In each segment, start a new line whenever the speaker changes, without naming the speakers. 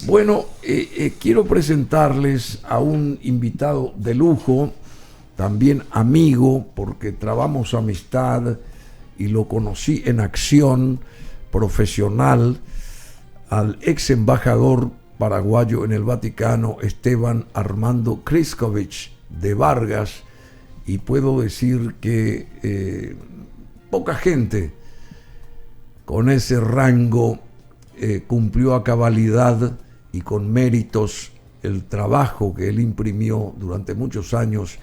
Bueno, quiero presentarles a un invitado de lujo, también amigo, porque trabamos amistad y lo conocí en acción profesional, al ex embajador paraguayo en el Vaticano, Esteban Armando Kryskovic de Vargas, y puedo decir que poca gente con ese rango cumplió a cabalidad y con méritos el trabajo que él imprimió durante muchos años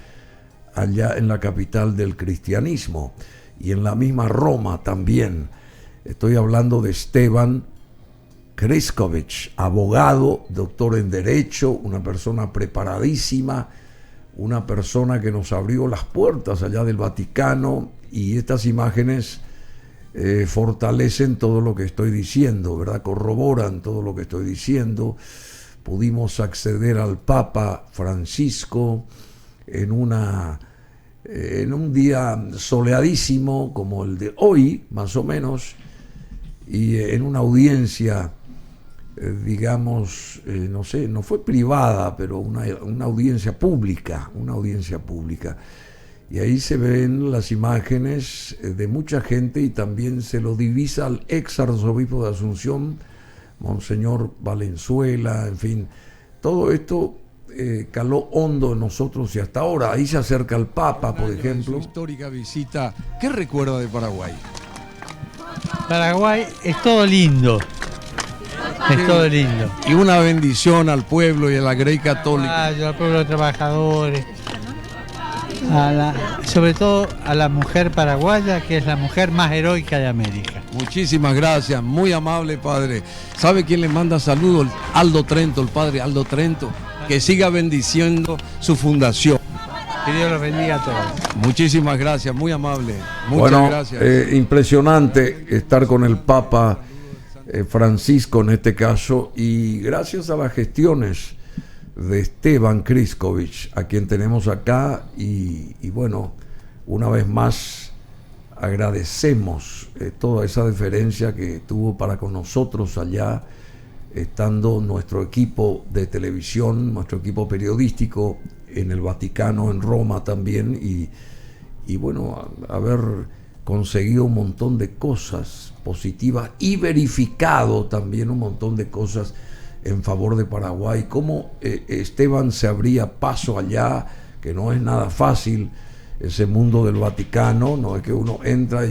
allá en la capital del cristianismo y en la misma Roma también. Estoy hablando de Esteban Kryskovic, abogado, doctor en Derecho, una persona preparadísima, una persona que nos abrió las puertas allá del Vaticano, y estas imágenes fortalecen todo lo que estoy diciendo, ¿verdad? Corroboran todo lo que estoy diciendo. Pudimos acceder al Papa Francisco en un día soleadísimo como el de hoy, más o menos, y en una audiencia, digamos, no sé, no fue privada, pero una audiencia pública, Y ahí se ven las imágenes de mucha gente, y también se lo divisa al ex arzobispo de Asunción, Monseñor Valenzuela, en fin. Todo esto caló hondo en nosotros, y hasta ahora ahí se acerca el Papa, por ejemplo.
Su histórica visita, ¿qué recuerda de Paraguay?
Paraguay es todo lindo. Es todo lindo.
Y una bendición al pueblo y a la Grey Católica.
Al pueblo de trabajadores. Sobre todo a la mujer paraguaya, que es la mujer más heroica de América.
Muchísimas gracias, muy amable padre. ¿Sabe quién le manda saludos? Aldo Trento, el padre Aldo Trento, que siga bendiciendo su fundación.
Que Dios los bendiga a todos.
Muchísimas gracias, muy amable. Muchas gracias.
Impresionante estar con el Papa Francisco en este caso, y gracias a las gestiones de Esteban Kryskovic, a quien tenemos acá, y bueno, una vez más agradecemos toda esa deferencia que tuvo para con nosotros allá, estando nuestro equipo de televisión, nuestro equipo periodístico en el Vaticano, en Roma también, y bueno, haber conseguido un montón de cosas positivas y verificado también un montón de cosas en favor de Paraguay. Cómo Esteban se abría paso allá, que no es nada fácil ese mundo del Vaticano, no es que uno entra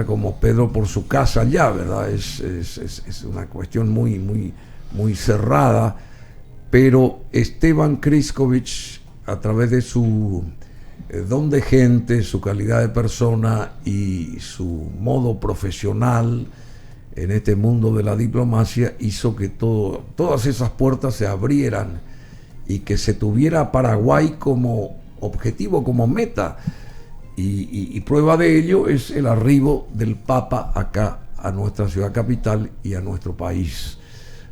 como Pedro por su casa allá, ¿verdad? Es una cuestión muy cerrada, pero Esteban Kryskovic, a través de su don de gente, su calidad de persona y su modo profesional en este mundo de la diplomacia, hizo que todas esas puertas se abrieran y que se tuviera a Paraguay como objetivo, como meta. Y prueba de ello es el arribo del Papa acá a nuestra ciudad capital y a nuestro país,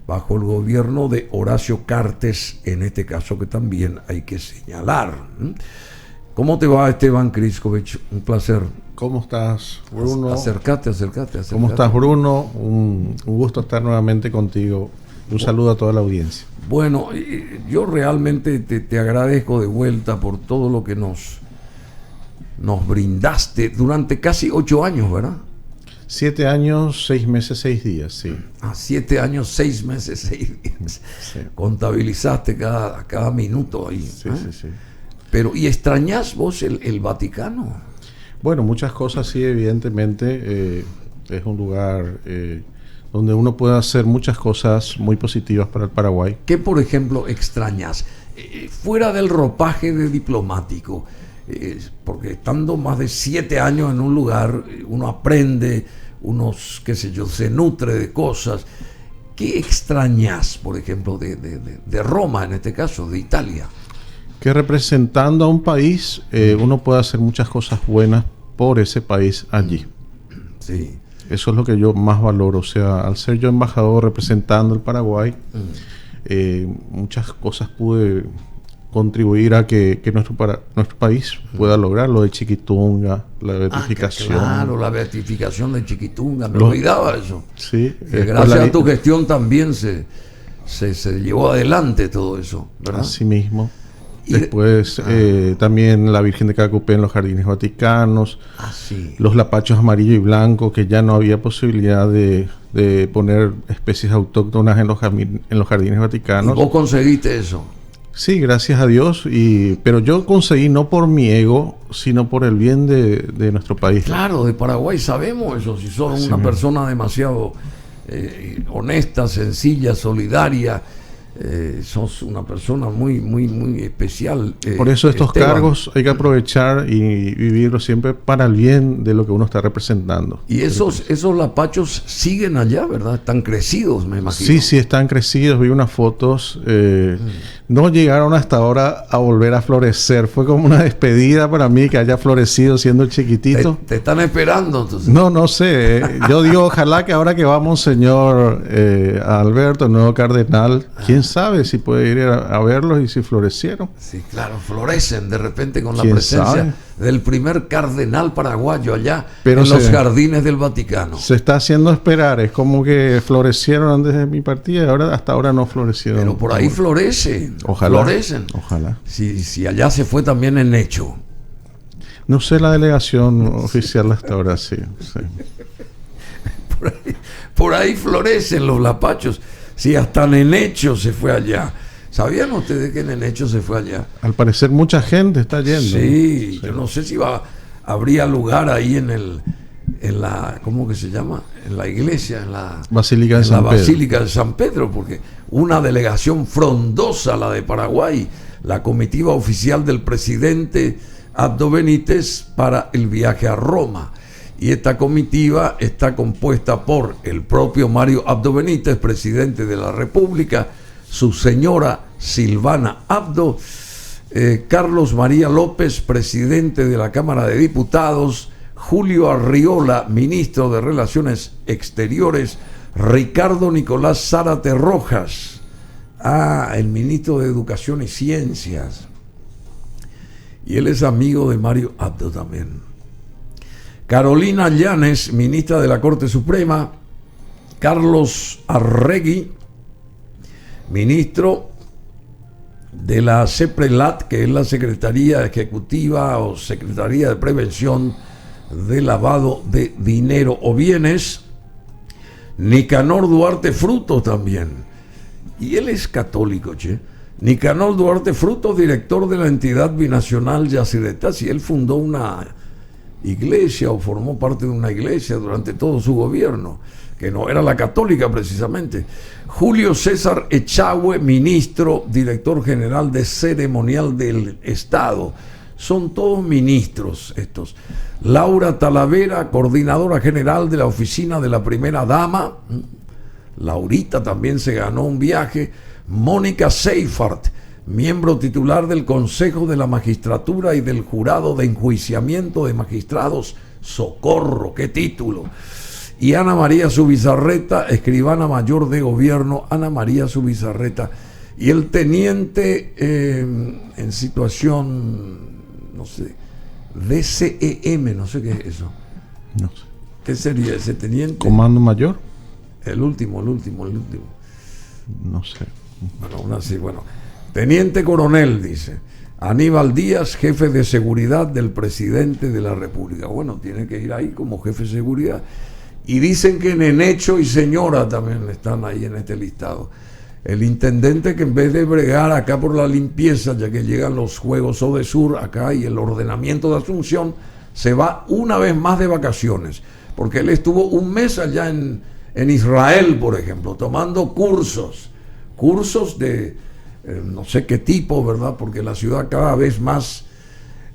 bajo el gobierno de Horacio Cartes, en este caso, que también hay que señalar. ¿Cómo te va, Esteban Kryskovic? Un placer.
¿Cómo estás, Bruno?
Acércate.
¿Cómo estás, Bruno? Un gusto estar nuevamente contigo. Un saludo a toda la audiencia.
Bueno, yo realmente te agradezco de vuelta por todo lo que nos brindaste durante casi 8 años, ¿verdad?
7 años, 6 meses, 6 días, sí.
7 años, 6 meses, 6 días. Sí. Contabilizaste cada minuto ahí.
Sí, sí.
Pero, ¿y extrañás vos el Vaticano?
Bueno, muchas cosas sí, evidentemente. Es un lugar donde uno puede hacer muchas cosas muy positivas para el Paraguay.
¿Qué, por ejemplo, extrañas? Fuera del ropaje de diplomático, porque estando más de 7 años en un lugar, uno aprende, qué sé yo, se nutre de cosas. ¿Qué extrañas, por ejemplo, de Roma, en este caso, de Italia?
Que representando a un país, uno puede hacer muchas cosas buenas por ese país allí.
Sí.
Eso es lo que yo más valoro. O sea, al ser yo embajador representando el Paraguay, muchas cosas pude contribuir a que nuestro país pueda lograr lo de Chiquitunga, la beatificación.
Claro, la beatificación de Chiquitunga, me olvidaba eso.
Sí.
Gracias a tu gestión también se se llevó adelante todo eso, ¿verdad?
Así mismo.
Y
Después también la Virgen de Cacupé en los Jardines Vaticanos,
sí.
los lapachos amarillo y blanco, que ya no había posibilidad de poner especies autóctonas en los Jardines
¿Y
Vaticanos.
vos conseguiste eso?
Sí, gracias a Dios, pero yo conseguí no por mi ego, sino por el bien de nuestro país.
Claro, de Paraguay sabemos eso, si sos
Así
una
mismo.
persona demasiado honesta, sencilla, solidaria, sos una persona muy, muy, muy especial.
Por eso estos
Esteban.
cargos hay que aprovechar y vivirlos siempre para el bien de lo que uno está representando.
Y esos lapachos siguen allá, ¿verdad? Están crecidos, me imagino.
Sí, sí, están crecidos. Vi unas fotos. No llegaron hasta ahora a volver a florecer. Fue como una despedida para mí que haya florecido siendo chiquitito.
Te están esperando, entonces.
No sé. Yo digo, ojalá que ahora que va Monseñor Alberto, el nuevo cardenal, quién sabe si puede ir a verlos y si florecieron.
Sí, claro, florecen de repente con la
¿Quién
presencia
sabe?
del primer cardenal paraguayo allá
Pero
en los
se-
jardines del Vaticano.
Se está haciendo esperar. Es como que florecieron antes de mi partida y ahora hasta ahora no florecieron.
Pero por ahí florecen.
Ojalá.
Florecen.
Ojalá.
Si allá se fue también en hecho.
No sé la delegación oficial hasta ahora, sí.
Por ahí florecen los lapachos. Si hasta Nenecho se fue allá. ¿Sabían ustedes que Nenecho se fue allá?
Al parecer mucha gente está yendo.
Sí, yo no sé si habría lugar ahí en la, ¿cómo que se llama? En la iglesia, en la
Basílica de
en la
San Pedro.
Basílica de San Pedro, porque una delegación frondosa, la de Paraguay, la comitiva oficial del presidente Abdo Benítez para el viaje a Roma. Y esta comitiva está compuesta por el propio Mario Abdo Benítez, presidente de la República, su señora Silvana Abdo, Carlos María López, presidente de la Cámara de Diputados, Julio Arriola, ministro de Relaciones Exteriores, Ricardo Nicolás Zárate Rojas, el ministro de Educación y Ciencias. Y él es amigo de Mario Abdo también. Carolina Llanes, ministra de la Corte Suprema, Carlos Arregui, ministro de la CEPRELAT, que es la Secretaría Ejecutiva o Secretaría de Prevención de Lavado de Dinero o Bienes, Nicanor Duarte Frutos también, y él es católico, che. Nicanor Duarte Frutos, director de la entidad binacional Yacyretas, y él fundó una iglesia o formó parte de una iglesia durante todo su gobierno, que no era la católica precisamente. Julio César Echagüe, ministro, director general de ceremonial del Estado. Son todos ministros estos. Laura Talavera, coordinadora general de la oficina de la primera dama. Laurita también se ganó un viaje. Mónica Seifert, miembro titular del Consejo de la Magistratura y del Jurado de Enjuiciamiento de Magistrados. Socorro, qué título. Y Ana María Subizarreta, escribana mayor de gobierno, Ana María Subizarreta. Y el teniente en situación, no sé, DCEM, no sé qué es eso.
No sé.
¿Qué sería ese teniente?
¿Comando mayor?
El último.
No sé.
Bueno, aún así, bueno. Teniente coronel, dice. Aníbal Díaz, jefe de seguridad del presidente de la República. Bueno, tiene que ir ahí como jefe de seguridad. Y dicen que Nenecho y señora también están ahí en este listado. El intendente, que en vez de bregar acá por la limpieza, ya que llegan los Juegos Odesur acá y el ordenamiento de Asunción, se va una vez más de vacaciones. Porque él estuvo un mes allá en Israel, por ejemplo, tomando cursos de no sé qué tipo, ¿verdad? Porque la ciudad cada vez más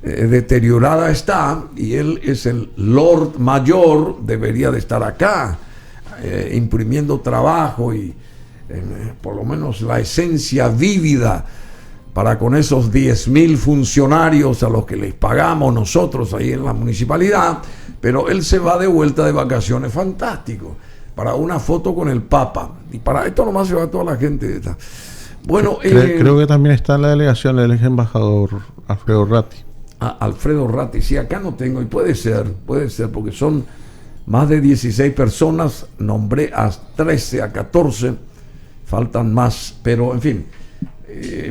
deteriorada está, y él es el Lord Mayor, debería de estar acá imprimiendo trabajo y por lo menos la esencia vívida para con esos 10.000 funcionarios a los que les pagamos nosotros ahí en la municipalidad. Pero él se va de vuelta de vacaciones, fantástico, para una foto con el Papa, y para esto nomás se va toda la gente. Bueno,
Creo que también está en la delegación el ex embajador Alfredo Ratti.
Alfredo Ratti, sí, acá no tengo, y puede ser, porque son más de 16 personas, nombré a 13, a 14 faltan más, pero en fin,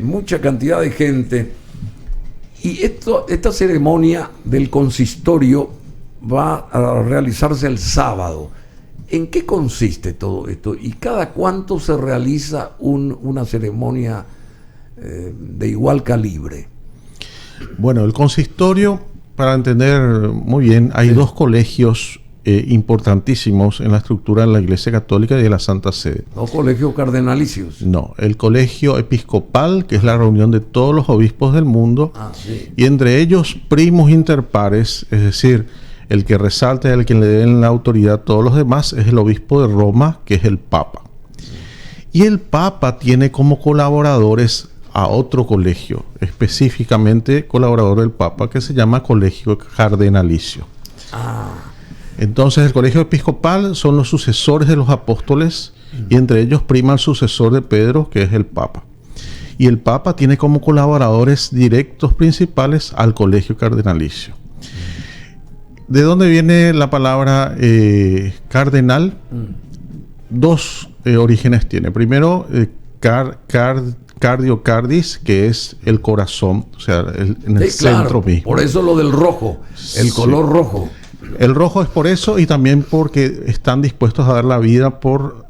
mucha cantidad de gente. Y esta ceremonia del consistorio va a realizarse el sábado. ¿En qué consiste todo esto? ¿Y cada cuánto se realiza una ceremonia de igual calibre?
Bueno, el consistorio, para entender muy bien, hay dos colegios importantísimos en la estructura de la Iglesia Católica y de la Santa Sede.
¿Dos colegios cardenalicios?
No, el colegio episcopal, que es la reunión de todos los obispos del mundo,
Sí.
y entre ellos primos inter pares, es decir, el que resalta y al que le den la autoridad a todos los demás es el obispo de Roma, que es el Papa. Y el Papa tiene como colaboradores a otro colegio, específicamente colaborador del Papa, que se llama Colegio Cardenalicio. Entonces el colegio episcopal son los sucesores de los apóstoles y entre ellos prima el sucesor de Pedro, que es el Papa. Y el Papa tiene como colaboradores directos principales al colegio cardenalicio. ¿De dónde viene la palabra cardenal? Dos orígenes tiene. Primero, cardio cardis, que es el corazón, o sea, en el centro mismo.
Por eso lo del rojo, el color rojo.
El rojo es por eso y también porque están dispuestos a dar la vida por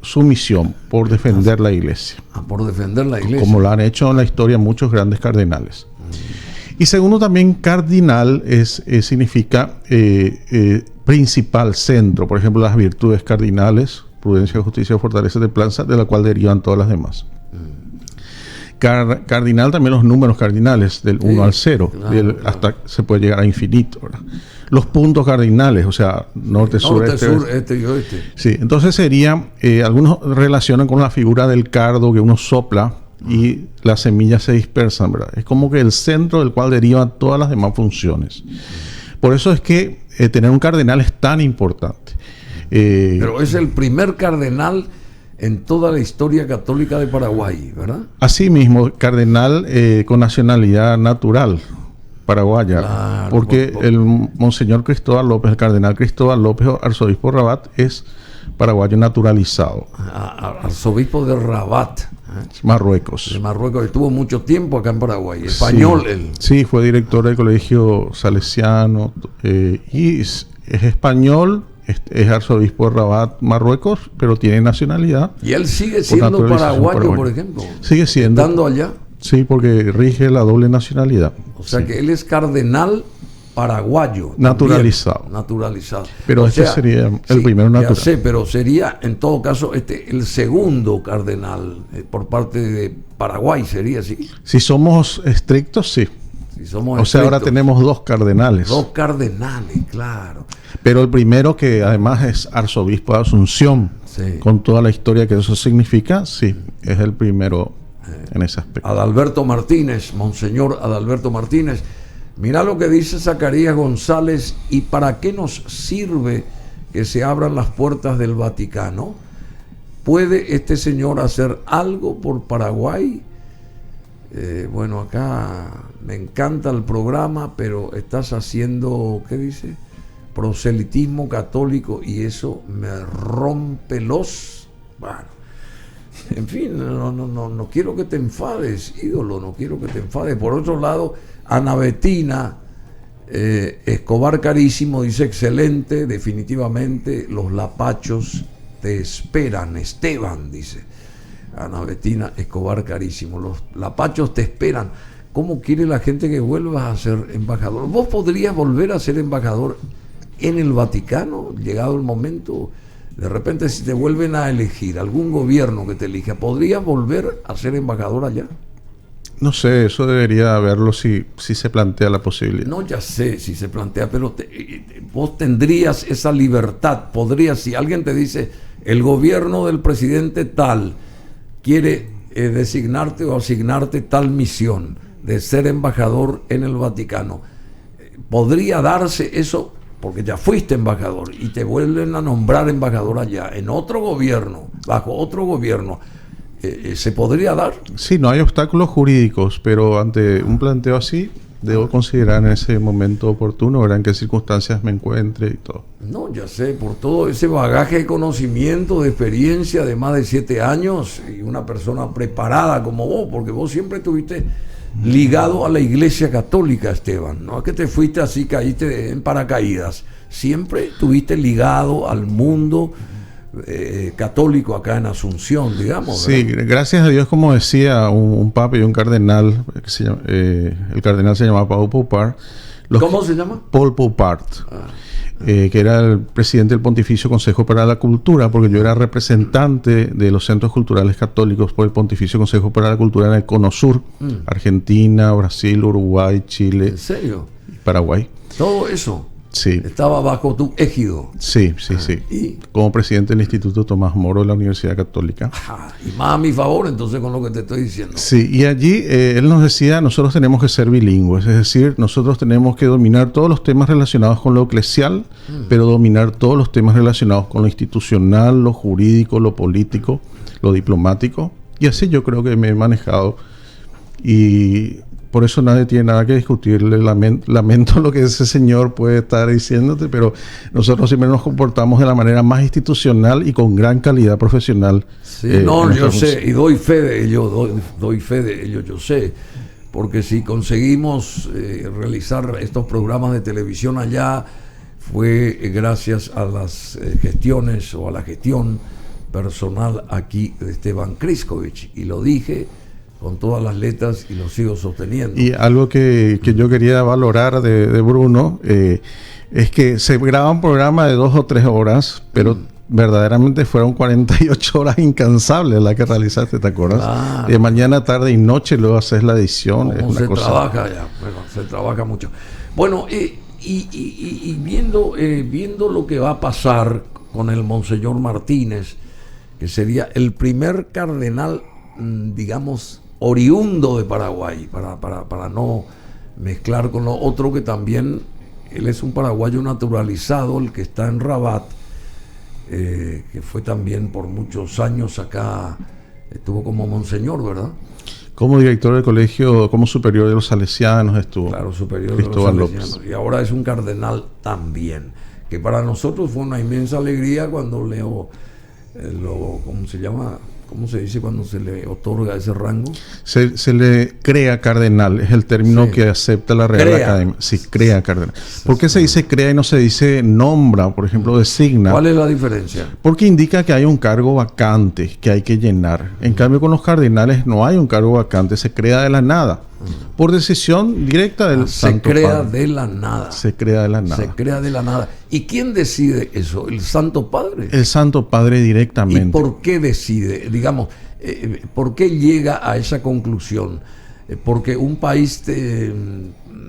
su misión, por defender la iglesia.
Por defender la iglesia.
Como lo han hecho en la historia muchos grandes cardenales. Y segundo, también cardinal significa principal, centro. Por ejemplo, las virtudes cardinales, prudencia, justicia, fortaleza, templanza, de la cual derivan todas las demás. Cardinal también los números cardinales, del 1 al 0, claro, hasta se puede llegar a infinito, ¿verdad? Los puntos cardinales, o sea, norte, sur,
este y oeste.
Sí, entonces sería, algunos relacionan con la figura del cardo que uno sopla y las semillas se dispersan, ¿verdad? Es como que el centro del cual derivan todas las demás funciones. Por eso es que tener un cardenal es tan importante.
Pero es el primer cardenal en toda la historia católica de Paraguay, ¿verdad?
Asimismo, cardenal con nacionalidad natural paraguaya, claro, porque el monseñor Cristóbal López, el cardenal Cristóbal López, arzobispo de Rabat, es paraguayo naturalizado.
Arzobispo de Rabat,
Marruecos.
De Marruecos, estuvo mucho tiempo acá en Paraguay, español él.
Sí, fue director del colegio salesiano y es español. Es arzobispo de Rabat, Marruecos, pero tiene nacionalidad.
¿Y él sigue siendo paraguayo, por ejemplo?
Sigue siendo.
¿Estando allá?
Sí, porque rige la doble nacionalidad.
O sea que él es cardenal paraguayo.
Naturalizado.
También, naturalizado.
Pero sería el primero natural.
Ya sé, pero sería en todo caso el segundo cardenal por parte de Paraguay, sería así.
Si somos estrictos, sí.
Si somos
o sea, ahora tenemos dos cardenales.
Dos cardenales, claro.
Pero el primero, que además es arzobispo de Asunción, sí, con toda la historia que eso significa, sí, es el primero en ese aspecto.
Adalberto Martínez, Monseñor Adalberto Martínez, mira lo que dice Zacarías González: ¿y para qué nos sirve que se abran las puertas del Vaticano? ¿Puede este señor hacer algo por Paraguay? Bueno, acá me encanta el programa, pero estás haciendo, ¿qué dice? Proselitismo católico y eso me rompe los... Bueno, en fin, no quiero que te enfades, ídolo, no quiero que te enfades. Por otro lado, Ana Betina Escobar Carísimo dice: excelente, definitivamente, los lapachos te esperan. Esteban dice Ana Betina Escobar Carísimo, los lapachos te esperan. ¿Cómo quiere la gente que vuelvas a ser embajador? ¿Vos podrías volver a ser embajador en el Vaticano, llegado el momento? De repente, si te vuelven a elegir, algún gobierno que te elija, ¿podrías volver a ser embajador allá?
No sé, eso debería verlo si se plantea la posibilidad.
No, ya sé si se plantea, pero vos tendrías esa libertad. Podrías, si alguien te dice, el gobierno del presidente tal quiere designarte o asignarte tal misión de ser embajador en el Vaticano, ¿podría darse eso? Porque ya fuiste embajador y te vuelven a nombrar embajador allá, en otro gobierno, bajo otro gobierno. ¿Se podría dar?
Sí, no hay obstáculos jurídicos, pero ante un planteo así, debo considerar en ese momento oportuno, ¿verdad? En qué circunstancias me encuentre y todo.
No, ya sé, por todo ese bagaje de conocimiento, de experiencia de más de 7 años y una persona preparada como vos, porque vos siempre estuviste ligado a la Iglesia Católica, Esteban. No es que te fuiste así, caíste en paracaídas. Siempre estuviste ligado al mundo católico acá en Asunción, digamos.
Sí,
¿verdad?
gracias a Dios, como decía un papa y un cardenal, el cardenal se llamaba Paul Poupart.
¿Cómo se llama?
Paul Poupart, que era el presidente del Pontificio Consejo para la Cultura, porque yo era representante de los centros culturales católicos por el Pontificio Consejo para la Cultura en el Cono Sur, Argentina, Brasil, Uruguay, Chile.
¿En serio?
Y Paraguay.
Todo eso.
Sí.
Estaba bajo tu égido.
Sí.
¿Y?
Como presidente del Instituto Tomás Moro de la Universidad Católica.
Y más a mi favor, entonces, con lo que te estoy diciendo.
Sí, y allí él nos decía, nosotros tenemos que ser bilingües, es decir, nosotros tenemos que dominar todos los temas relacionados con lo eclesial, pero dominar todos los temas relacionados con lo institucional, lo jurídico, lo político, lo diplomático. Y así yo creo que me he manejado. Y por eso nadie tiene nada que discutirle. Lamento lo que ese señor puede estar diciéndote, pero nosotros siempre nos comportamos de la manera más institucional y con gran calidad profesional.
Sí, yo sé, y doy fe de ello, doy fe de ello, yo sé. Porque si conseguimos realizar estos programas de televisión allá, fue gracias a las gestiones o a la gestión personal aquí de Esteban Kriskovich. Y lo dije con todas las letras y lo sigo sosteniendo.
Y algo que yo quería valorar de Bruno es que se graba un programa de 2 o 3 horas, pero verdaderamente fueron 48 horas incansables las que realizaste, ¿te acuerdas?
Claro.
De mañana, tarde y noche luego haces la edición. Es una
Se
cosa...
trabaja ya, bueno, se trabaja mucho. Bueno, y viendo lo que va a pasar con el Monseñor Martínez, que sería el primer cardenal, digamos, oriundo de Paraguay, para no mezclar con lo otro, que también él es un paraguayo naturalizado, el que está en Rabat, que fue también por muchos años acá, estuvo como monseñor, ¿verdad?
Como director del colegio, como superior de los salesianos estuvo.
Claro, superior
Cristóbal
de los
López.
salesianos. Y ahora es un cardenal también, que para nosotros fue una inmensa alegría cuando Leo, ¿cómo se llama? ¿Cómo se dice cuando se le otorga ese rango?
Se le crea cardenal, es el término que acepta la Real Academia. Sí, crea cardenal. ¿Por qué se dice crea y no se dice nombra, por ejemplo, designa?
¿Cuál es la diferencia?
Porque indica que hay un cargo vacante que hay que llenar. En cambio, con los cardenales no hay un cargo vacante, se crea de la nada. Por decisión directa del Santo Padre.
Se crea de la nada.
Se crea de la nada.
Se crea de la nada. ¿Y quién decide eso? ¿El Santo Padre?
El Santo Padre directamente.
¿Y por qué decide? Digamos, ¿por qué llega a esa conclusión? Porque un país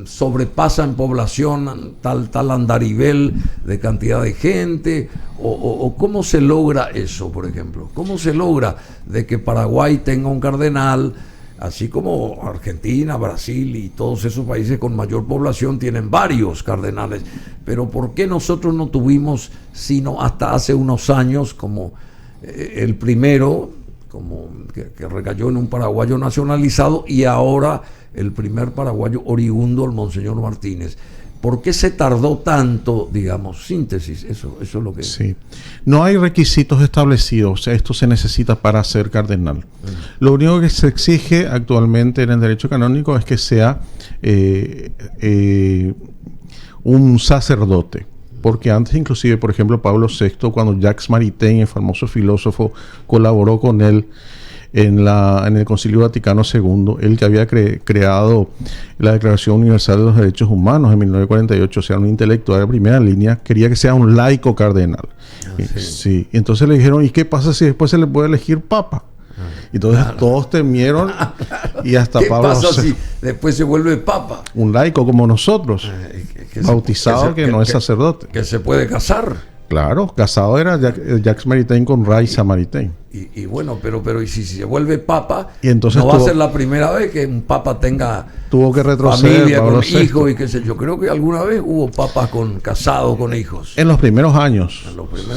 sobrepasa en población tal andarivel de cantidad de gente, o ¿cómo se logra eso, por ejemplo? ¿Cómo se logra de que Paraguay tenga un cardenal, así como Argentina, Brasil y todos esos países con mayor población tienen varios cardenales? Pero ¿por qué nosotros no tuvimos, sino hasta hace unos años, como el primero, como que recayó en un paraguayo nacionalizado, y ahora el primer paraguayo oriundo, el Monseñor Martínez? ¿Por qué se tardó tanto, digamos? Síntesis, eso es lo que...
Sí. No hay requisitos establecidos, o sea, esto se necesita para ser cardenal. Lo único que se exige actualmente en el derecho canónico es que sea un sacerdote. Porque antes, inclusive, por ejemplo, Pablo VI, cuando Jacques Maritain, el famoso filósofo, colaboró con él en el Concilio Vaticano II, él que había creado la Declaración Universal de los Derechos Humanos en 1948, o sea, un intelectual de primera línea, quería que sea un laico cardenal. Sí. Y entonces le dijeron, ¿y qué pasa si después se le puede elegir papa? Entonces todos temieron, y hasta
¿Qué
Pablo
pasa si después se vuelve papa?
Un laico como nosotros, bautizado que no es sacerdote.
Que se puede casar.
Claro, casado era Jacques Maritain con Raiza Maritain.
Y bueno, pero ¿y si se vuelve papa?
Y entonces
no va a ser la primera vez que un papa tuvo
que retroceder,
familia
Pablo
con
VI.
hijos y qué sé yo. Creo que alguna vez hubo papas casados con hijos.
En los primeros años.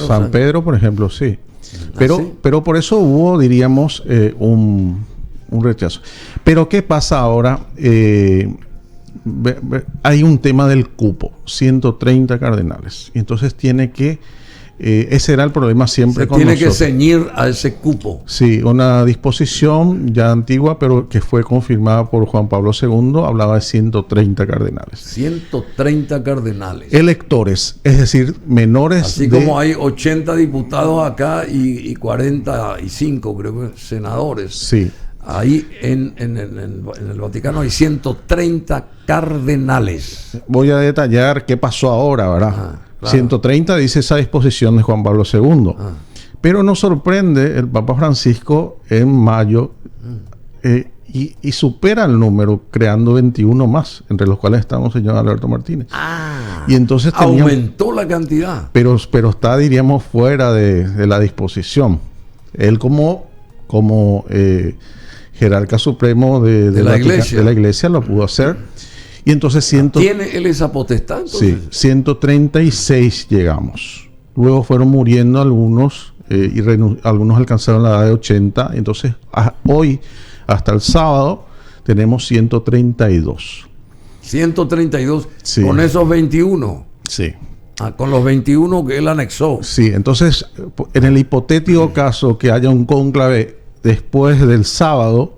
San Pedro, por ejemplo, sí. Pero por eso hubo, diríamos, un rechazo. Pero ¿qué pasa ahora? hay un tema del cupo, 130 cardenales. Y entonces tiene que, ese era el problema siempre
Se
con
tiene
nosotros.
que ceñir a ese cupo.
Sí, una disposición ya antigua, pero que fue confirmada por Juan Pablo II, hablaba de 130 cardenales.
130 cardenales.
Electores, es decir, menores
Así como hay 80 diputados acá y 45, creo que, senadores.
Sí.
Ahí en el Vaticano hay 130 cardenales.
Voy a detallar qué pasó ahora, ¿verdad?
Claro.
130 dice esa disposición de Juan Pablo II. Pero nos sorprende el Papa Francisco en mayo y supera el número creando 21 más, entre los cuales estamos señor Alberto Martínez. Y entonces
aumentó la cantidad.
Pero está, diríamos, fuera de la disposición. Él como jerarca supremo de la iglesia lo pudo hacer. Y entonces
¿tiene él esa potestad? Entonces?
Sí, 136 llegamos. Luego fueron muriendo algunos y algunos alcanzaron la edad de 80. Entonces hoy, hasta el sábado, tenemos 132.
132
sí.
Con esos 21.
Sí.
Con los 21 que él anexó.
Sí, entonces en el hipotético caso que haya un cónclave después del sábado,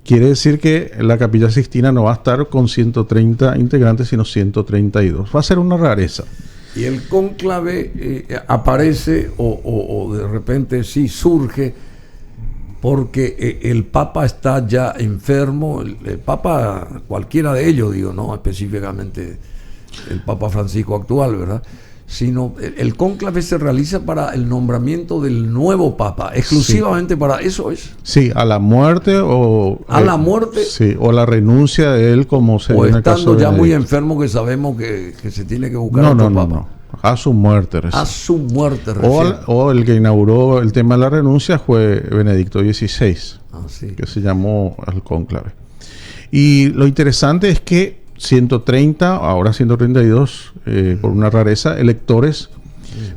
quiere decir que la Capilla Sixtina no va a estar con 130 integrantes, sino 132. Va a ser una rareza.
Y el cónclave aparece o de repente sí surge porque el Papa está ya enfermo. El Papa, cualquiera de ellos, digo, no específicamente el Papa Francisco actual, ¿verdad? Sino el cónclave se realiza para el nombramiento del nuevo Papa, exclusivamente para eso es.
Sí, a la muerte o...
A la muerte.
Sí, o la renuncia de él, como se
o
en el caso
estando
de
ya muy
Benedicto.
enfermo, que sabemos que se tiene que buscar otro Papa.
No. A su muerte.
A su muerte recién.
O el que inauguró el tema de la renuncia fue Benedicto XVI,
sí.
que se llamó el cónclave. Y lo interesante es que 130, ahora 132, por una rareza, electores,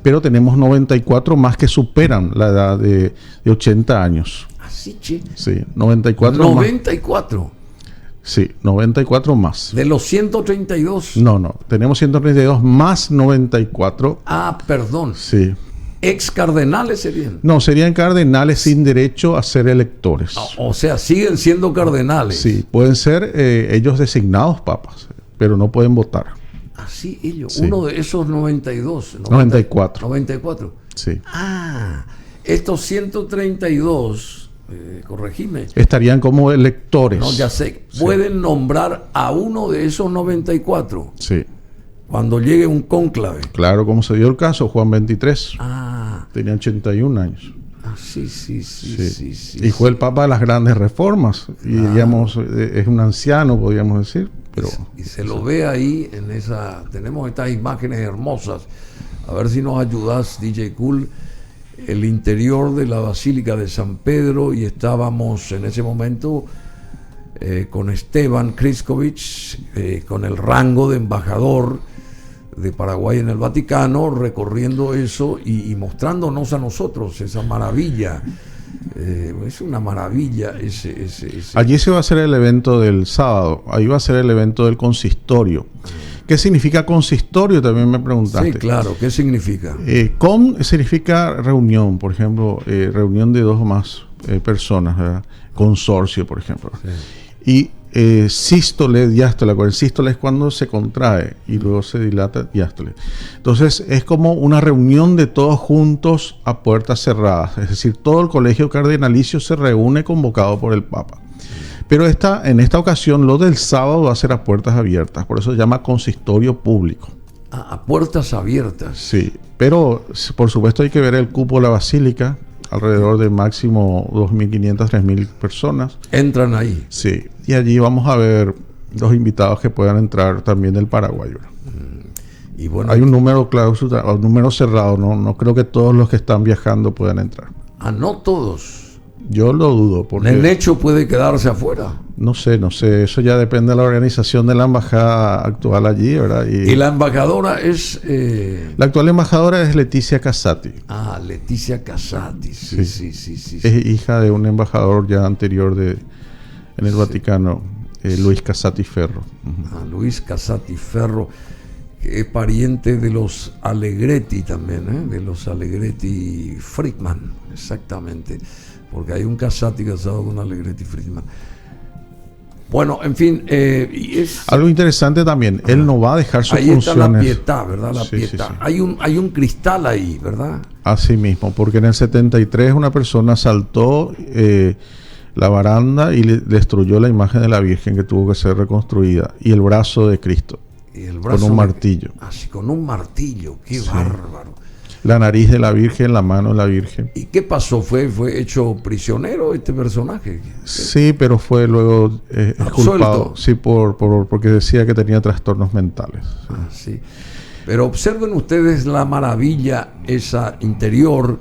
pero tenemos 94 más que superan la edad de 80 años.
Así, che.
Sí, 94
94.
Más. Sí, 94 más.
De los 132.
No, tenemos 132 más 94.
Perdón.
Sí.
Ex cardenales serían.
No, serían cardenales sin derecho a ser electores.
O sea, siguen siendo cardenales.
Sí, pueden ser ellos designados papas, pero no pueden votar.
Así ellos.
Sí.
Uno de esos 94. 94.
Sí.
Estos 132, corregime.
Estarían como electores.
No, ya sé. Pueden nombrar a uno de esos 94.
Sí.
Cuando llegue un cónclave.
Claro, como se dio el caso, Juan 23. Tenía 81 años.
Sí.
Y fue el Papa de las grandes reformas. Y digamos, es un anciano, podríamos decir. Pero
y se lo ve ahí en esa. Tenemos estas imágenes hermosas. A ver si nos ayudas, DJ Cool. El interior de la Basílica de San Pedro. Y estábamos en ese momento con Esteban Kriskovich, con el rango de embajador de Paraguay en el Vaticano, recorriendo eso y mostrándonos a nosotros esa maravilla. Es una maravilla ese.
Allí se va a hacer el evento del sábado. Ahí va a ser el evento del consistorio. ¿Qué significa consistorio? También me preguntaste.
Sí, claro. ¿Qué significa?
Significa reunión, por ejemplo, reunión de dos o más personas, ¿verdad? Consorcio, por ejemplo. Sí. Y sístole, diástole. El sístole es cuando se contrae y luego se dilata, diástole. Entonces es como una reunión de todos juntos a puertas cerradas. Es decir, todo el colegio cardenalicio se reúne convocado por el Papa. Pero en esta ocasión lo del sábado va a ser a puertas abiertas. Por eso se llama consistorio público.
A puertas abiertas.
Sí, pero por supuesto hay que ver el cupo de la basílica. Alrededor de máximo 2.500, 3.000 personas.
Entran ahí.
Sí, y allí vamos a ver los invitados que puedan entrar también del Paraguay.
Y bueno,
hay un número clausura, un número cerrado. No creo que todos los que están viajando puedan entrar.
No todos.
Yo lo dudo. Porque
el hecho puede quedarse afuera.
No sé. Eso ya depende de la organización de la embajada actual allí, ¿verdad?
Y la embajadora es...
La actual embajadora es Leticia Casati.
Leticia Casati. Sí.
Es hija de un embajador ya anterior en el Vaticano. Luis Casati Ferro.
Luis Casati Ferro, que es pariente de los Allegretti también, de los Allegretti Friedman, exactamente, porque hay un Casati casado con Allegretti Friedman. Bueno, en fin,
algo interesante también, él no va a dejar sus
ahí
funciones.
Está la Pietà, ¿verdad? La
Sí,
Pietà.
sí, sí.
Hay un cristal ahí, ¿verdad?
Así mismo, porque en el 73 una persona saltó la baranda y le destruyó la imagen de la Virgen, que tuvo que ser reconstruida, y el brazo de Cristo,
Y el brazo
con un martillo.
Así, con un martillo, qué
Sí.
bárbaro.
La nariz de la Virgen, la mano de la Virgen.
¿Y qué pasó? ¿Fue hecho prisionero este personaje?
Sí, pero fue luego exculpado,
Absuelto.
sí, porque decía que tenía trastornos mentales.
Ah, sí. Pero observen ustedes la maravilla esa interior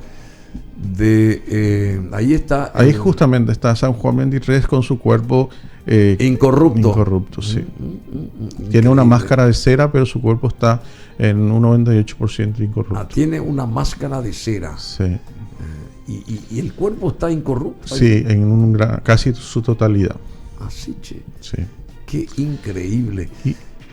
de... ahí está...
Ahí justamente está San Juan 23 con su cuerpo
incorrupto.
incorrupto, sí. Tiene
Increíble.
una máscara de cera, pero su cuerpo está en un 98% incorrupto.
Ah, tiene una máscara de cera.
Sí,
Y el cuerpo está incorrupto.
sí, en casi su totalidad.
Así, che.
Sí.
Qué increíble.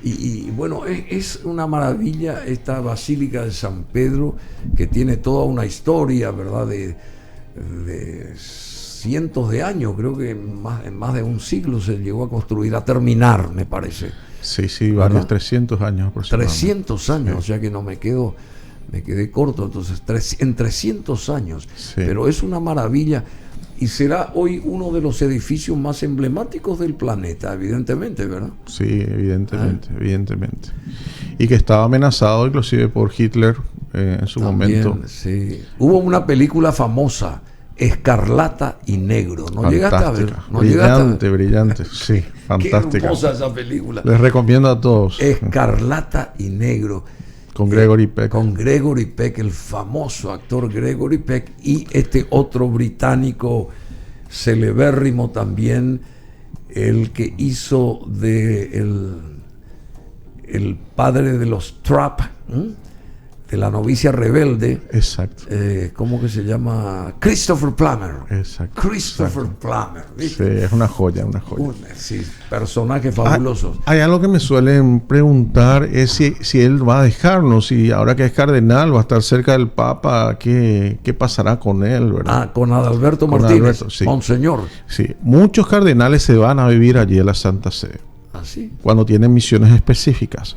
Y bueno, es una maravilla esta Basílica de San Pedro, que tiene toda una historia, ¿verdad? De cientos de años, creo que en más de un siglo se llegó a construir, a terminar, me parece.
Sí, varios,
¿Verdad?
300 años aproximadamente.
300 años,
Sí.
o sea que me quedé corto, entonces en 300 años.
Sí.
Pero es una maravilla y será hoy uno de los edificios más emblemáticos del planeta, evidentemente, ¿verdad?
Sí, evidentemente. Y que estaba amenazado inclusive por Hitler en su
También,
momento.
sí. Hubo una película famosa, Escarlata y Negro. ¿No llegaste a ver?
Fantástica.
¿No llegaste a ver?
Brillante. Sí,
Qué
fantástica.
hermosa esa película.
Les recomiendo a todos.
Escarlata y Negro.
Con Gregory Peck.
Con Gregory Peck, el famoso actor Gregory Peck, y este otro británico celebérrimo también, el que hizo de el padre de los Trapp, de la novicia rebelde.
Exacto.
¿Cómo que se llama? Christopher Plummer.
Exacto.
Christopher Plummer.
Sí,
¿viste?
es una joya, una joya.
Sí, personajes fabulosos.
Hay algo que me suelen preguntar, es si él va a dejarnos, y ahora que es cardenal, va a estar cerca del Papa, ¿qué pasará con él, verdad?
Con Adalberto
Con
Martínez,
Adalberto, sí.
Monseñor.
Sí, muchos cardenales se van a vivir allí a la Santa Sede,
Así.
cuando tienen misiones específicas.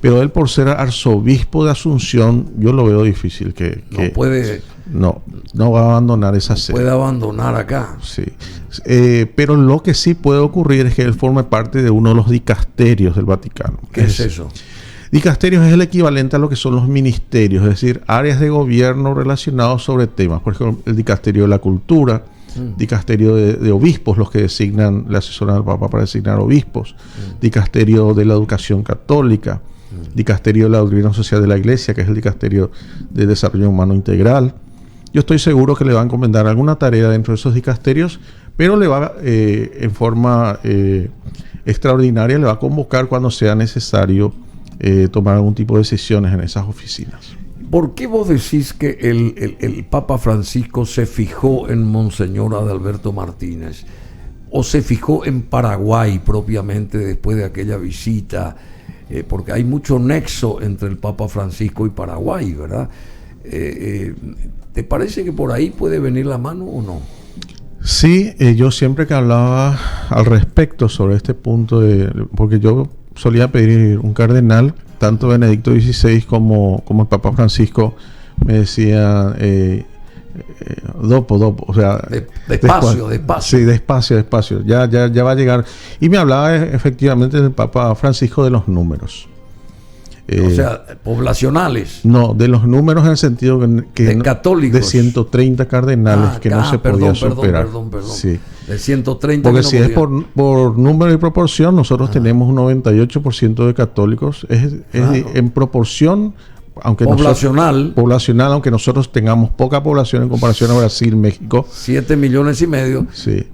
Pero él, por ser arzobispo de Asunción, yo lo veo difícil que no va a abandonar esa sede.
puede abandonar acá.
Sí. Pero lo que sí puede ocurrir es que él forme parte de uno de los dicasterios del Vaticano.
¿Qué es eso?
Dicasterios es el equivalente a lo que son los ministerios, es decir, áreas de gobierno relacionados sobre temas. Por ejemplo, el dicasterio de la cultura, dicasterio de obispos, los que designan, le asesoran al Papa para designar obispos, dicasterio de la educación católica, dicasterio de la doctrina social de la Iglesia, que es el dicasterio de desarrollo humano integral. Yo estoy seguro que le va a encomendar alguna tarea dentro de esos dicasterios, pero le va en forma extraordinaria, le va a convocar cuando sea necesario tomar algún tipo de decisiones en esas oficinas.
¿Por qué vos decís que el Papa Francisco se fijó en Monseñor Adalberto Martínez? ¿O se fijó en Paraguay propiamente después de aquella visita? Porque hay mucho nexo entre el Papa Francisco y Paraguay, ¿verdad? ¿Te parece que por ahí puede venir la mano o no?
Sí, yo siempre que hablaba al respecto sobre este punto, porque yo solía pedir un cardenal, tanto Benedicto XVI como el Papa Francisco me decían dopo, o sea,
Despacio.
Sí, despacio, ya va a llegar. Y me hablaba efectivamente del Papa Francisco de los números.
O sea, poblacionales.
No, de los números en el sentido que
de católicos.
de 130 cardenales que no se podía superar.
Perdón.
Sí.
De 130.
Porque
que no
si es por número y proporción, nosotros tenemos un 98% de católicos.
Claro.
En proporción, aunque
poblacional,
aunque nosotros tengamos poca población en comparación a Brasil, México.
7,5 millones.
Sí.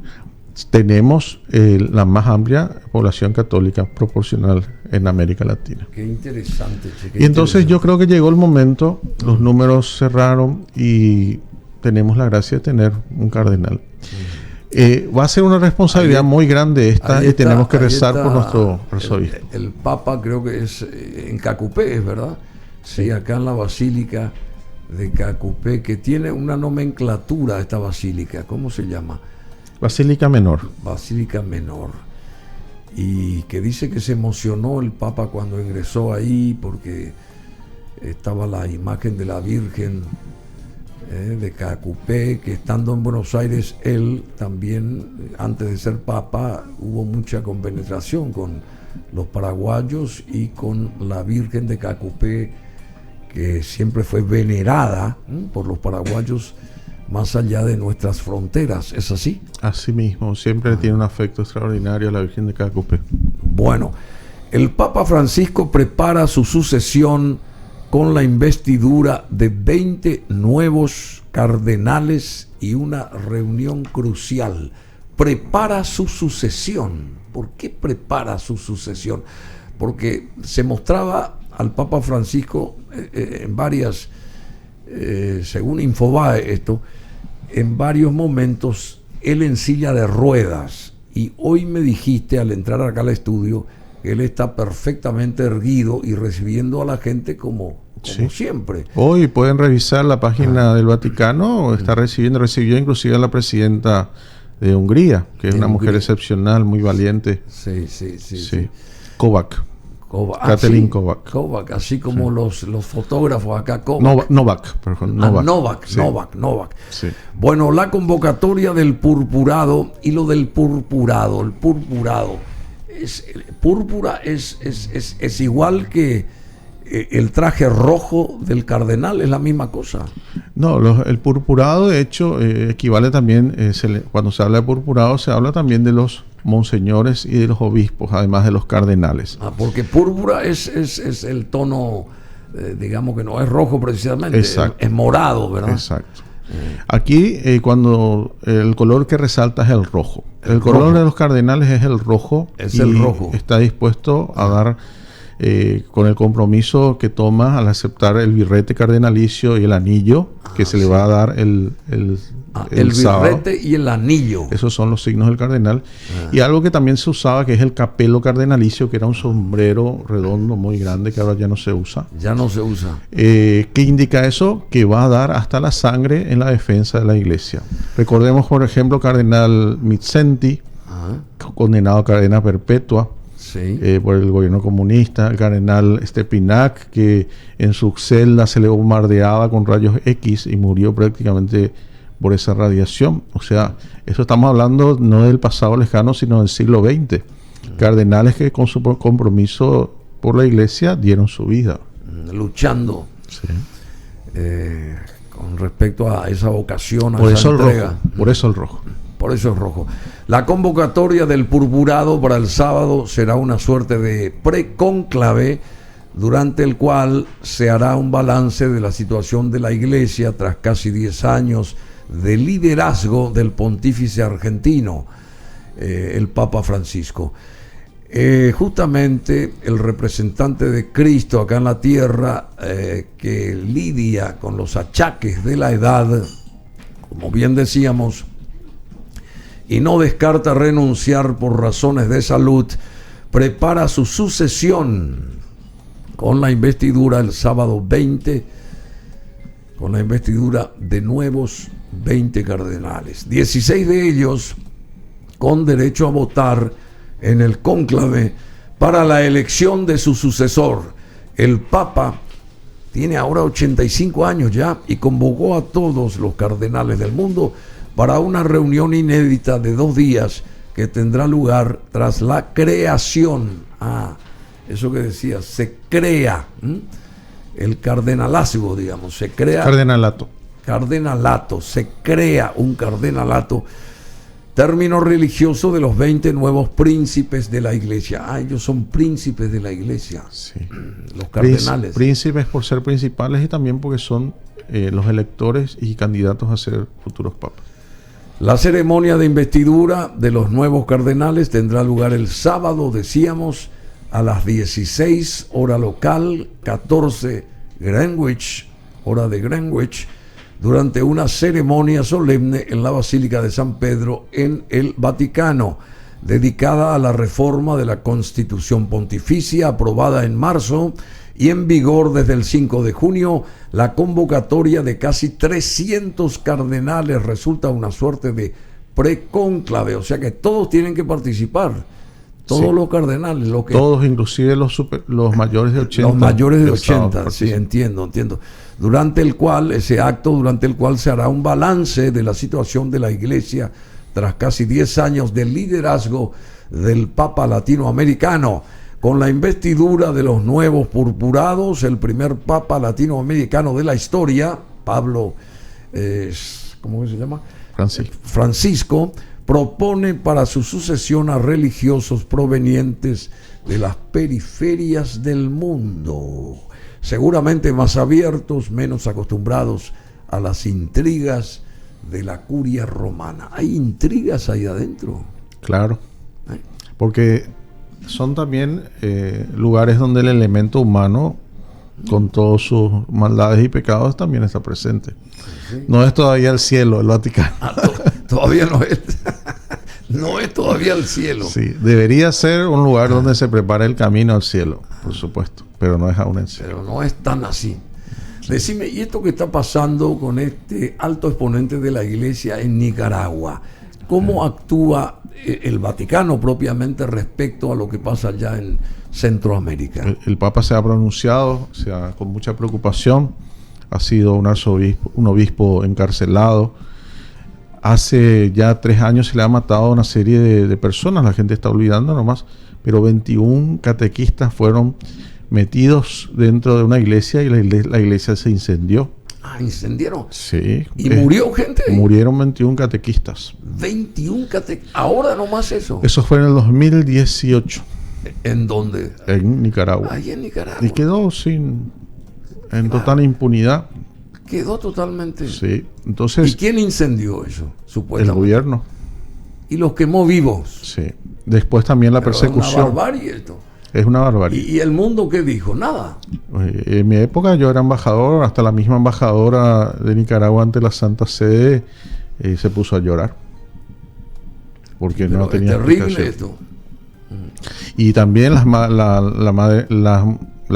Tenemos la más amplia población católica proporcional en América Latina.
Qué interesante.
Y entonces yo creo que llegó el momento, los números cerraron y tenemos la gracia de tener un cardenal. Va a ser una responsabilidad muy grande esta, y tenemos que rezar por nuestro arzobispo.
El Papa creo que es en Cacupé, ¿es verdad? Sí, acá en la Basílica de Cacupé, que tiene una nomenclatura esta basílica. ¿Cómo se llama?
Basílica Menor.
Basílica Menor. Y que dice que se emocionó el Papa cuando ingresó ahí porque estaba la imagen de la Virgen de Cacupé, que estando en Buenos Aires él también, antes de ser Papa, hubo mucha compenetración con los paraguayos y con la Virgen de Cacupé, que siempre fue venerada por los paraguayos más allá de nuestras fronteras. ¿Es así?
Así mismo, siempre tiene un afecto extraordinario a la Virgen de Cacupé.
Bueno, el Papa Francisco prepara su sucesión con la investidura de 20 nuevos cardenales y una reunión crucial. Prepara su sucesión. ¿Por qué prepara su sucesión? Porque se mostraba al Papa Francisco en varias, según Infobae esto, en varios momentos él en silla de ruedas. Y hoy me dijiste al entrar acá al estudio que él está perfectamente erguido y recibiendo a la gente como siempre.
Hoy pueden revisar la página del Vaticano, recibió inclusive a la presidenta de Hungría, que es una mujer excepcional, muy valiente.
Sí.
Kovac. Katalin Kovac.
Kovac, así como los fotógrafos acá. Novak. Novak.
Sí.
Bueno, la convocatoria del purpurado y lo del purpurado. El purpurado. Púrpura es igual que el traje rojo del cardenal, es la misma cosa.
No, el purpurado de hecho equivale también, cuando se habla de purpurado se habla también de los monseñores y de los obispos, además de los cardenales.
Porque púrpura es el tono, digamos que no es rojo precisamente, es morado, ¿verdad?
Exacto. Aquí cuando el color que resalta es el rojo. El color de los cardenales es el rojo.
Es el rojo.
Está dispuesto a dar con el compromiso que toma al aceptar el birrete cardenalicio y el anillo que se le va a dar el sábado.
Birrete y el anillo.
Esos son los signos del cardenal. Y algo que también se usaba, que es el capelo cardenalicio, que era un sombrero redondo muy grande que ahora ya no se usa.
Ya no se usa.
¿Qué indica eso? Que va a dar hasta la sangre en la defensa de la iglesia. Recordemos, por ejemplo, cardenal Mizzenti, condenado a cadena perpetua.
Sí.
Por el gobierno comunista, el cardenal Stepinac, que en su celda se le bombardeaba con rayos X y murió prácticamente por esa radiación. O sea, eso estamos hablando no del pasado lejano, sino del siglo XX. Cardenales que con su compromiso por la iglesia dieron su vida.
Luchando.
Sí.
Con respecto a esa vocación, a
por
esa
eso
entrega.
El rojo. Por eso el rojo.
Por eso es rojo. La convocatoria del purpurado para el sábado será una suerte de precónclave durante el cual se hará un balance de la situación de la iglesia tras casi 10 años de liderazgo del pontífice argentino, el Papa Francisco. Justamente el representante de Cristo acá en la tierra, que lidia con los achaques de la edad, como bien decíamos, y no descarta renunciar por razones de salud, prepara su sucesión con la investidura el sábado 20, con la investidura de nuevos 20 cardenales, 16 de ellos con derecho a votar en el cónclave para la elección de su sucesor. El Papa tiene ahora 85 años ya y convocó a todos los cardenales del mundo para una reunión inédita de 2 días que tendrá lugar tras la creación. Eso que decía, se crea el cardenalazgo, digamos, se crea. Cardenalato, se crea un cardenalato, término religioso de los 20 nuevos príncipes de la iglesia. Ellos son príncipes de la iglesia.
Sí.
Los cardenales.
Príncipes por ser principales y también porque son los electores y candidatos a ser futuros papas.
La ceremonia de investidura de los nuevos cardenales tendrá lugar el sábado, decíamos, a las 16 hora local, 14 Greenwich, hora de Greenwich, durante una ceremonia solemne en la Basílica de San Pedro en el Vaticano, dedicada a la reforma de la Constitución Pontificia aprobada en marzo y en vigor desde el 5 de junio. La convocatoria de casi 300 cardenales resulta una suerte de precónclave, o sea que todos tienen que participar. Todos los cardenales,
todos, inclusive los mayores de 80.
Los mayores de 80, sí, entiendo. Durante el cual se hará un balance de la situación de la Iglesia tras casi 10 años de liderazgo del Papa latinoamericano, con la investidura de los nuevos purpurados. El primer Papa latinoamericano de la historia, Pablo, ¿cómo se llama? Francisco, propone para su sucesión a religiosos provenientes de las periferias del mundo, seguramente más abiertos, menos acostumbrados a las intrigas de la curia romana. ¿Hay intrigas ahí adentro?
Claro, porque son también lugares donde el elemento humano, con todas sus maldades y pecados, también está presente. Sí. No es todavía el cielo, el Vaticano.
Todavía no es. No es todavía el cielo.
Sí, debería ser un lugar donde se prepara el camino al cielo, por supuesto, pero no es aún el cielo.
Pero no es tan así. Decime, ¿y esto que está pasando con este alto exponente de la Iglesia en Nicaragua? ¿Cómo actúa el Vaticano propiamente respecto a lo que pasa allá en Centroamérica?
El Papa se ha pronunciado, con mucha preocupación. Ha sido un obispo encarcelado. Hace ya 3 años se le ha matado a una serie de personas, la gente está olvidando nomás, pero 21 catequistas fueron metidos dentro de una iglesia y la iglesia se incendió.
Ah, ¿incendiaron?
Sí.
¿Y murió gente?
Murieron 21 catequistas.
21 catequistas. ¿Ahora nomás eso?
Eso fue en el 2018.
¿En dónde?
En Nicaragua.
Ahí en Nicaragua.
Y quedó en total impunidad.
Quedó totalmente.
Sí. Entonces,
¿y quién incendió eso? Supuestamente.
El gobierno.
¿Y los quemó vivos?
Sí. Después también la persecución.
Es una barbarie esto.
Es una barbarie.
¿Y el mundo qué dijo? Nada.
En mi época yo era embajador, hasta la misma embajadora de Nicaragua ante la Santa Sede se puso a llorar. Porque pero no tenía
terrible esto.
Y también las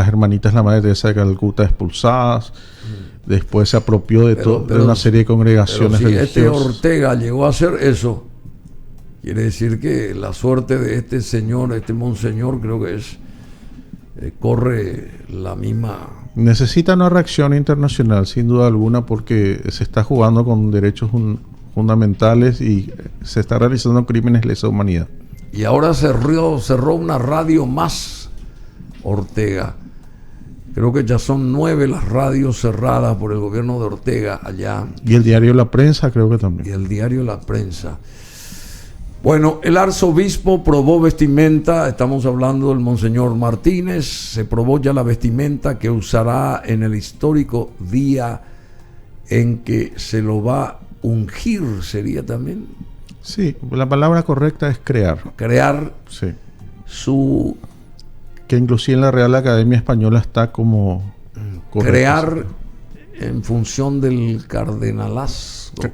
hermanitas, la Madre Teresa de Calcuta expulsadas. Después se apropió de una serie de congregaciones religiosas.
Este Ortega llegó a hacer eso, quiere decir que la suerte de este señor, este monseñor, creo que corre la misma.
Necesita una reacción internacional, sin duda alguna, porque se está jugando con derechos fundamentales y se está realizando crímenes de lesa humanidad.
Y ahora cerró una radio más, Ortega. Creo que ya son 9 las radios cerradas por el gobierno de Ortega allá.
Y el diario La Prensa creo que también.
Y el diario La Prensa. Bueno, el arzobispo probó vestimenta, estamos hablando del monseñor Martínez, se probó ya la vestimenta que usará en el histórico día en que se lo va a ungir, ¿sería también?
Sí, la palabra correcta es crear.
Crear
sí.
Que
inclusive en la Real Academia Española está como
correcto. Crear en función del cardenalato.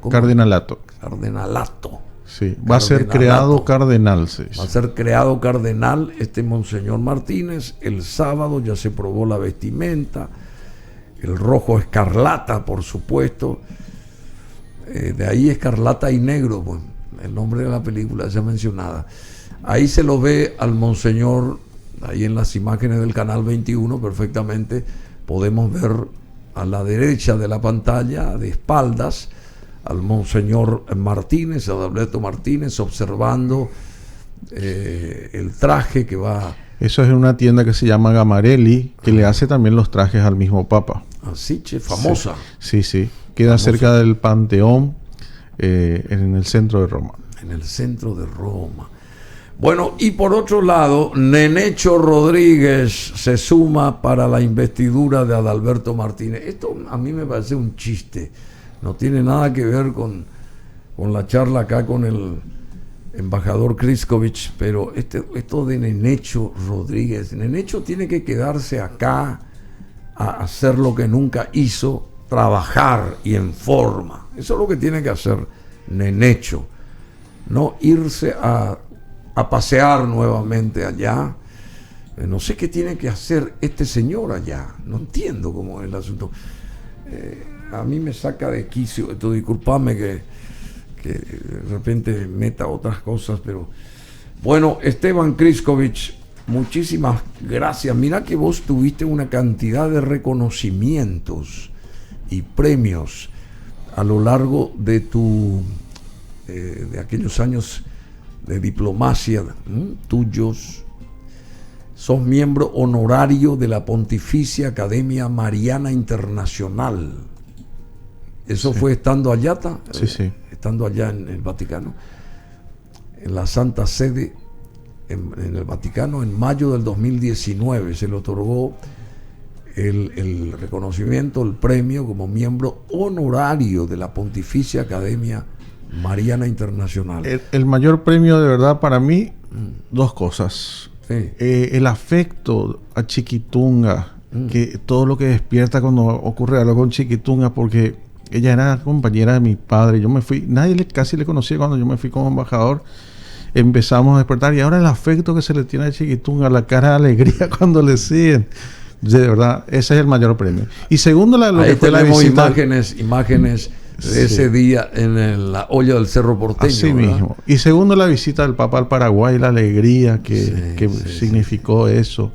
Cardenalato.
Sí, va a ser creado cardenal. Sí.
Va a ser creado cardenal este monseñor Martínez. El sábado ya se probó la vestimenta, el rojo escarlata, por supuesto. De ahí escarlata y negro, pues, el nombre de la película ya mencionada. Ahí se lo ve al monseñor. Ahí en las imágenes del canal 21 perfectamente podemos ver a la derecha de la pantalla, de espaldas, al monseñor Martínez, a Adalberto Martínez, observando el traje que va.
Eso es en una tienda que se llama Gamarelli, que le hace también los trajes al mismo Papa.
Así, famosa.
Sí. Queda famosa. Cerca del Panteón, en el centro de Roma.
En el centro de Roma. Bueno, y por otro lado, Nenecho Rodríguez se suma para la investidura de Adalberto Martínez. Esto a mí me parece un chiste. No tiene nada que ver con la charla acá con el embajador Kriskovich, pero esto de Nenecho Rodríguez. Nenecho tiene que quedarse acá a hacer lo que nunca hizo trabajar y en forma. Eso es lo que tiene que hacer Nenecho. No irse a pasear nuevamente allá. No sé qué tiene que hacer este señor allá. No entiendo cómo es el asunto. A mí me saca de quicio. Esto, discúlpame que de repente meta otras cosas, pero bueno, Esteban Kriskovich, muchísimas gracias. Mira que vos tuviste una cantidad de reconocimientos y premios a lo largo de de aquellos años de diplomacia tuyos. Sos miembro honorario de la Pontificia Academia Mariana Internacional. ¿Eso fue estando allá?
Sí.
Estando allá en el Vaticano, en la Santa Sede, en el Vaticano, en mayo del 2019, se le otorgó el reconocimiento, el premio como miembro honorario de la Pontificia Academia Mariana Internacional.
El mayor premio de verdad para mí, dos cosas.
Sí.
El afecto a Chiquitunga, que todo lo que despierta cuando ocurre algo con Chiquitunga, porque ella era compañera de mi padre. Yo me fui, casi le conocía cuando yo me fui como embajador. Empezamos a despertar y ahora el afecto que se le tiene a Chiquitunga, la cara de alegría cuando le siguen. De verdad, ese es el mayor premio. Y segundo, lo
ahí
que fue la
tenemos
visita,
imágenes de ese día en la olla del Cerro Porteño.
así
¿verdad?
mismo. Y segundo, la visita del Papa al Paraguay, la alegría que significó eso,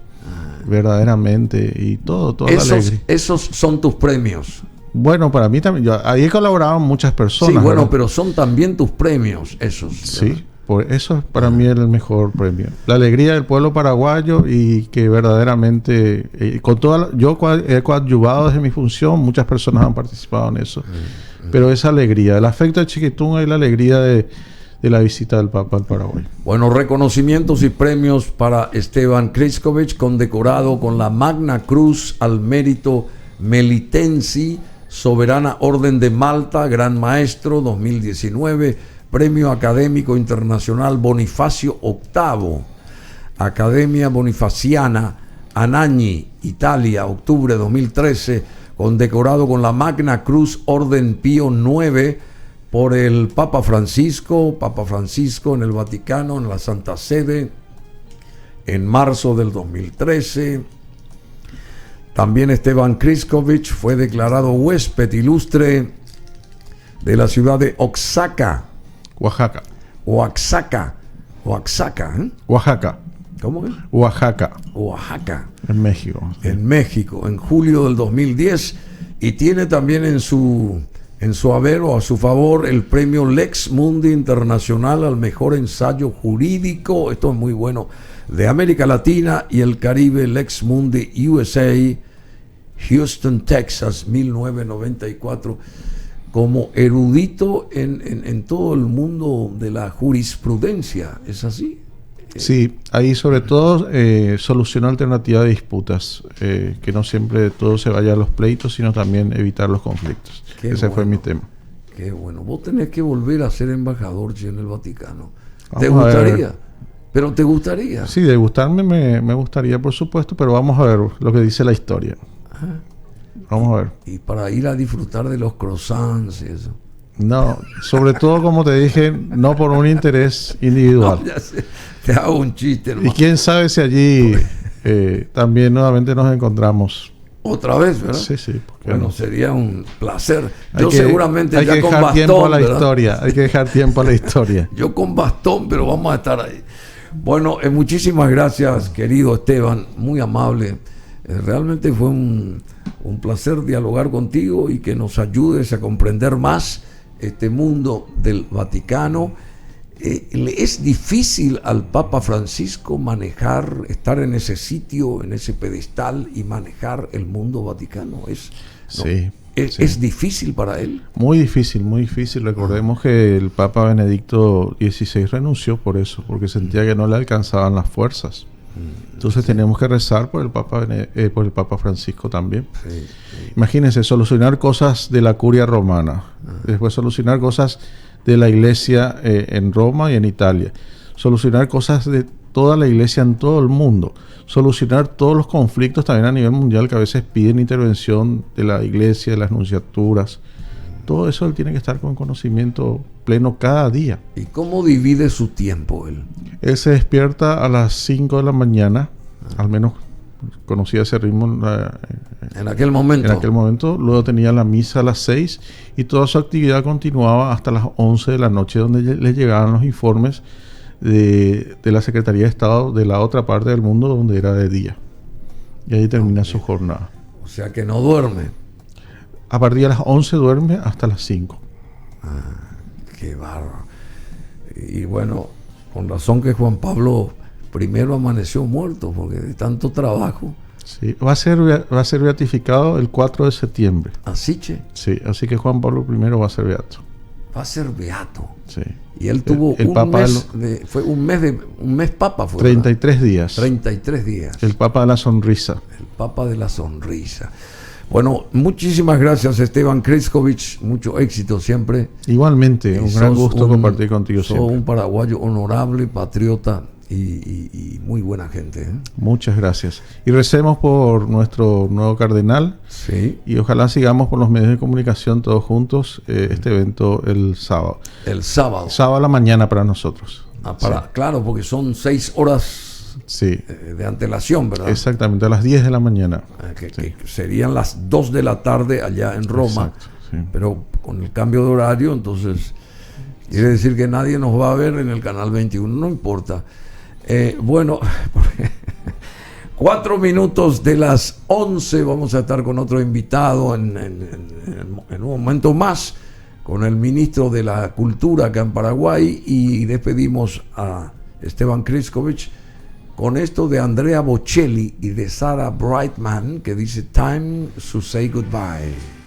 verdaderamente, y toda la alegría.
Esos son tus premios.
Bueno, para mí también. Ahí colaboraban muchas personas.
Sí, bueno,
¿verdad?
pero son también tus premios esos.
Sí, por eso es para mí el mejor premio. La alegría del pueblo paraguayo y que verdaderamente, con yo he coadyuvado desde mi función, muchas personas han participado en eso. Pero esa alegría, el afecto de Chiquitunga y la alegría de la visita del Papa al Paraguay.
Bueno, reconocimientos y premios para Esteban Kriskovich, condecorado con la Magna Cruz al Mérito Melitensi, Soberana Orden de Malta, Gran Maestro 2019, Premio Académico Internacional Bonifacio VIII, Academia Bonifaciana, Anagni, Italia, octubre 2013, condecorado con la Magna Cruz Orden Pío IX por el Papa Francisco en el Vaticano, en la Santa Sede, en marzo del 2013. También Esteban Kriskovich fue declarado huésped ilustre de la ciudad de Oaxaca.
Oaxaca.
¿Cómo es?
Oaxaca. En México.
En México, en julio del 2010. Y tiene también en su haber o a su favor el premio Lex Mundi Internacional al mejor ensayo jurídico. Esto es muy bueno. De América Latina y el Caribe, Lex Mundi USA, Houston, Texas, 1994, como erudito en todo el mundo de la jurisprudencia. ¿Es así?
Sí, ahí sobre todo solución alternativa de disputas, que no siempre todo se vaya a los pleitos, sino también evitar los conflictos. Ese fue mi tema.
Qué bueno. Vos tenés que volver a ser embajador en el Vaticano.
Vamos
¿Te gustaría? ¿Pero te gustaría?
Sí, de gustarme me gustaría, por supuesto, pero vamos a ver lo que dice la historia. Vamos a ver.
Y para ir a disfrutar de los croissants y eso.
No, sobre todo, como te dije, no por un interés individual.
No, ya sé, te hago un chiste, hermano.
Y quién sabe si allí también nuevamente nos encontramos.
Otra vez, ¿verdad?
Sí.
Bueno,
no.
sería un placer.
Hay
Yo
que,
seguramente
hay
ya
que
con
dejar
bastón,
tiempo a la
¿verdad?
historia. Hay que dejar tiempo a la historia.
Yo con bastón, pero vamos a estar ahí. Bueno, muchísimas gracias, querido Esteban, muy amable. Realmente fue un placer dialogar contigo y que nos ayudes a comprender más este mundo del Vaticano. ¿Le es difícil al Papa Francisco manejar, estar en ese sitio, en ese pedestal y manejar el mundo vaticano?
Sí.
¿Es difícil para él?
Muy difícil, muy difícil. Recordemos que el Papa Benedicto XVI renunció por eso, porque sentía que no le alcanzaban las fuerzas. Entonces tenemos que rezar por el Papa Francisco también. Sí. Imagínense, solucionar cosas de la curia romana, después solucionar cosas de la iglesia en Roma y en Italia, solucionar cosas de toda la iglesia en todo el mundo, solucionar todos los conflictos también a nivel mundial que a veces piden intervención de la iglesia, de las nunciaturas. Todo eso él tiene que estar con conocimiento pleno cada día.
¿Y cómo divide su tiempo él?
Él se despierta a las 5 de la mañana, al menos conocía ese ritmo
En aquel momento.
en aquel momento. Luego tenía la misa a las 6 y toda su actividad continuaba hasta las 11 de la noche, donde le llegaban los informes de la Secretaría de Estado de la otra parte del mundo, donde era de día. Y ahí termina su jornada.
O sea que no duerme.
A partir de las 11 duerme hasta las 5.
Qué bárbaro. Y bueno, con razón que Juan Pablo primero amaneció muerto, porque de tanto trabajo.
Sí, va a ser beatificado el 4 de septiembre.
Así, che.
Sí, así que Juan Pablo I va a ser beato.
Va a ser beato.
Sí.
Y él tuvo
el
un
Papa
mes, fue un mes papa. Fue,
33 días.
33 días.
El Papa de la Sonrisa.
El Papa de la Sonrisa. Bueno, muchísimas gracias, Esteban Kriskovich. Mucho éxito siempre.
Igualmente, un gran gusto compartir contigo
sos
siempre.
un paraguayo honorable, patriota y muy buena gente, ¿eh?
Muchas gracias. Y recemos por nuestro nuevo cardenal.
Sí.
Y ojalá sigamos por los medios de comunicación todos juntos este evento el sábado.
El sábado.
Sábado a la mañana para nosotros.
Sí. Claro, porque son 6 horas
Sí.
De antelación, ¿verdad?
Exactamente, a las 10 de la mañana.
Que serían las 2 de la tarde allá en Roma.
Exacto, sí.
Pero con el cambio de horario, entonces quiere decir que nadie nos va a ver en el canal 21, no importa. Bueno, 4 minutos de las 11 vamos a estar con otro invitado en un momento más, con el ministro de la Cultura acá en Paraguay, y despedimos a Esteban Kriskovich con esto de Andrea Bocelli y de Sarah Brightman, que dice Time to Say Goodbye.